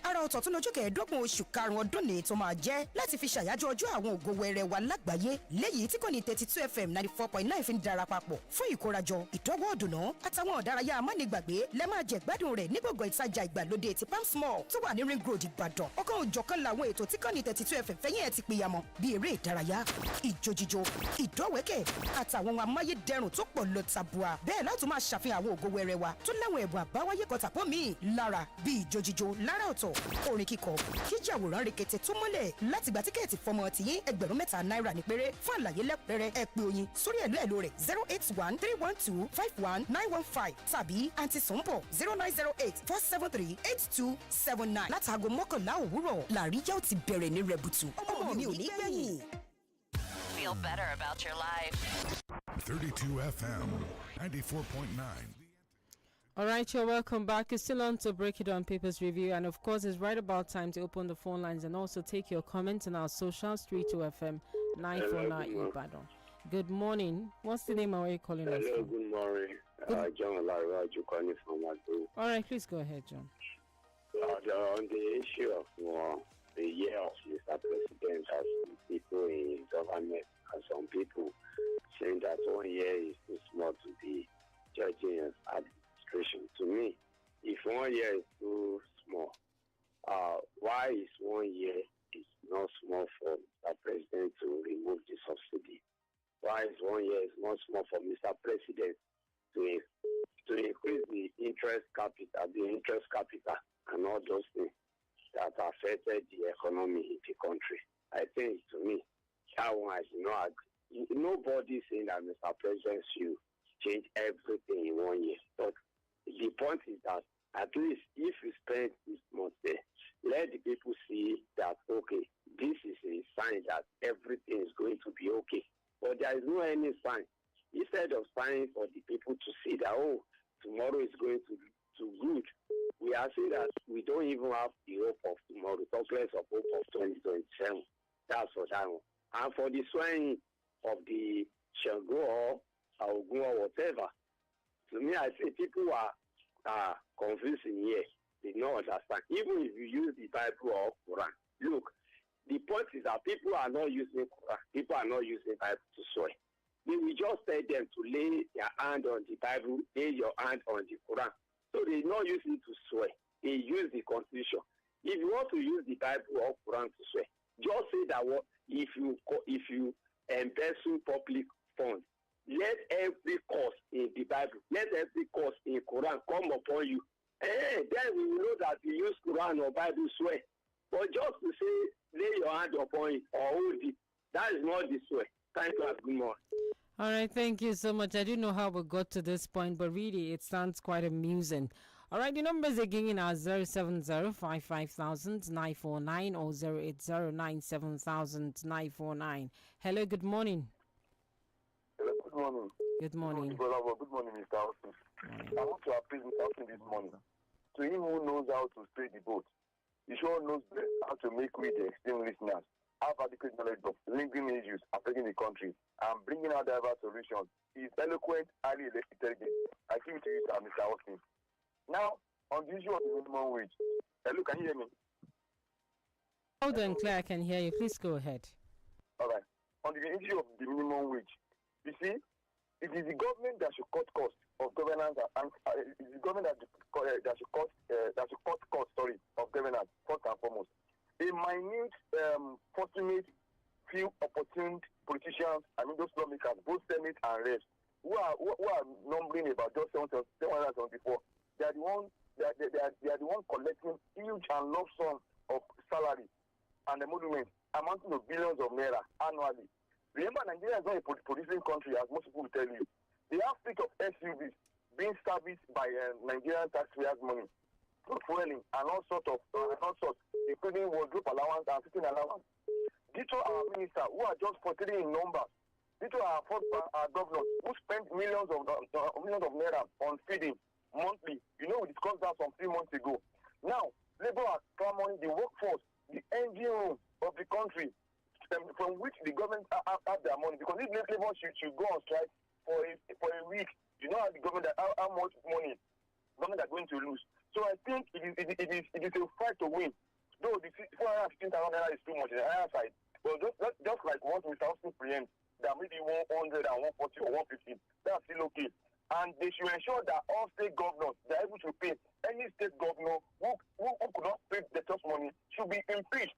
ara ọ̀tọ̀ tún lọ́jọ́ kẹẹ̀ẹ́dọ́gbọ̀n oṣù karùn-ún ọdún ní tó máa jẹ́ láti fi ṣàyájọ́ ọjọ́ àwọn ògo wẹrẹ wa lágbàáyé léyìí tí kò ní 32 FM 94.9 fi ń darapapọ̀ fún ìkórajọ ìdọ́wọ́ ọ̀dùnnà àtàwọn ọ̀dárayá amánigbàgbé lẹ́ máa jẹ gbádùn rẹ̀ ní gbọ̀ngàn ìtajà ìgbàlódé ti Palms Mall tó wà ní Ring Road Ìbàdàn. ọ̀kan òjọ̀kan làwọn ètò tí kò ní 32 FM fẹ́yìn ẹ̀ ti pìyàmọ̀ bíi eré ìdárayá ìjójíjó ìdọ́wẹ́kẹ̀ àtàwọn ohun amáyédẹrùn tó pọ̀ lọ tàbùà. bẹ́ẹ̀ láti máa ṣàfihàn àwọn ògo wẹrẹ wa tó láwọn ẹ̀bùn àbáwáyé kan tàpọ̀ míì lára bíi ìjójíjó lára ọ̀tọ̀ orin kíkọ jíjà àwòrán rekete tó mọ́lẹ̀ láti gba tíkẹ́ẹ̀tì fọmọ tìyín ₹3,000 ní péré. fún àlàyé lẹ́kùnrẹ́rẹ́ ẹ pè oyin sórí ẹ̀lọ́ rẹ̀ 08131251915 tàbí àǹtí Sùnbọ̀ 0908-473-8279. látàgò 11 òwúrọ̀ làríyá ó ti bẹ̀rẹ̀ ní rẹ̀bùtù. ọmọ mi ò ní gbẹ̀yìn.
Feel better about your life.
32 FM 94.9.
All right, you're welcome back. It's still on to Break It On Papers Review. And of course, it's right about time to open the phone lines and also take your comments on our socials, 32 FM 949 Ibadan. Good morning. What's the name and where are you calling us
Hello,
from?
good morning. John Laraju calling from Madu.
All right, please go ahead, John.
On the issue of the year of Mr. President, as people in government and some people saying that 1 year is too small to be judging as administration. To me, if 1 year is too small, why is 1 year is not small for Mr. President to remove the subsidy. Why is 1 year is not small for Mr. President to increase the interest capital, and all those things that affected the economy in the country. I think, to me, that one I do not agree. Nobody saying that Mr. President should change everything in 1 year. But the point is that at least if you spend this month there, let the people see that, okay, this is a sign that everything is going to be okay. But there is no any sign. Instead of signing for the people to see that, oh, tomorrow is going to good, we are saying that we don't even have the hope of tomorrow, talk less of hope of 2027. That's for that one. And for the swearing of the Shango or Ogun or whatever, to me, I say people are confusing here. They don't understand. Even if you use the Bible or Quran, look, the point is that people are not using Quran. People are not using Bible to swear. We will just tell them to lay their hand on the Bible, lay your hand on the Quran. So they not use it to swear. They use the Constitution. If you want to use the Bible or Quran to swear, just say that if you embezzle public funds, let every cause in the Bible, let every cause in Quran come upon you. Then we will know that you use Quran or Bible swear. But just to say, lay your hand upon it or hold it, that is not the swear. Thank you, good morning.
All right, thank you so much. I don't know how we got to this point, but really it sounds quite amusing. All right, the numbers again are 070-55,949 or 080-97,949. Hello, good morning.
Hello, good morning.
Good morning.
Good morning, Mr. Austin. I want to appraise Mr. Austin this morning. To him who knows how to steer the boat, he sure knows best how to make way the extreme listeners have adequate knowledge of lingering issues affecting the country and bringing out diverse solutions. He is eloquent, highly intelligent. I give it to you, Mr. Austin. Now, on the issue of the minimum wage. Hello, can you hear me?
Hold on, Claire, I can hear you. Please go ahead.
All right. On the issue of the minimum wage, you see, it is the government that should cut costs of governance, and it is the government that should cut costs of governance first and foremost. A minute, fortunate, few opportune politicians, those lawmakers, both Senate and reps, who are numbering about just 774. They are the ones collecting huge and lump sum of salary and emolument amounting to billions of naira annually. Remember, Nigeria is not a producing country, as most people will tell you. They have fleet of SUVs being serviced by Nigerian taxpayers' money, fueling and all sorts, including wardrobe allowance and sitting allowance. These are our ministers who are just portraying in numbers. These are our governors who spend millions of naira on feeding monthly. We discussed that some 3 months ago. Now, Labour are clamoring the workforce, the engine room of the country, from which the government have their money. Because if Labour should go on strike for a week, you know how the government how much money government are going to lose. So I think it is a fight to win. Though the 415,000 naira is too much on the higher side, but just like what Mr. Austin preempts, that maybe 100 and 140 or 150, that's still okay. And they should ensure that all state governors that are able to pay any state governor who could not pay the tax money should be impeached.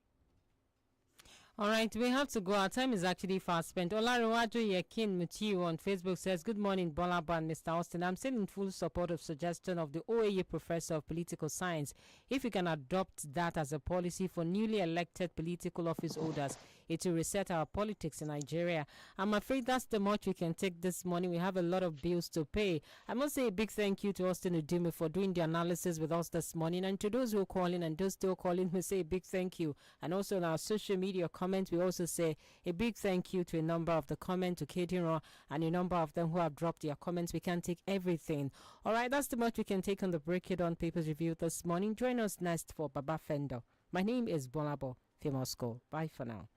All right, we have to go. Our time is actually fast spent. Olaruwaju Yekin Mutiu on Facebook says, good morning, GBOLABO and Mr. Austin. I'm still in full support of suggestion of the OAU Professor of Political Science. If we can adopt that as a policy for newly elected political office holders, it will reset our politics in Nigeria. I'm afraid that's the much we can take this morning. We have a lot of bills to pay. I must say a big thank you to Austin Udume for doing the analysis with us this morning. And to those who are calling and those still calling, we say a big thank you. And also in our social media comments, we also say a big thank you to a number of the comments, to Katie and a number of them who have dropped their comments. We can't take everything. All right, that's the much we can take on the Break It On Papers Review this morning. Join us next for Baba Fendo. My name is GBOLABO, Famous School. Bye for now.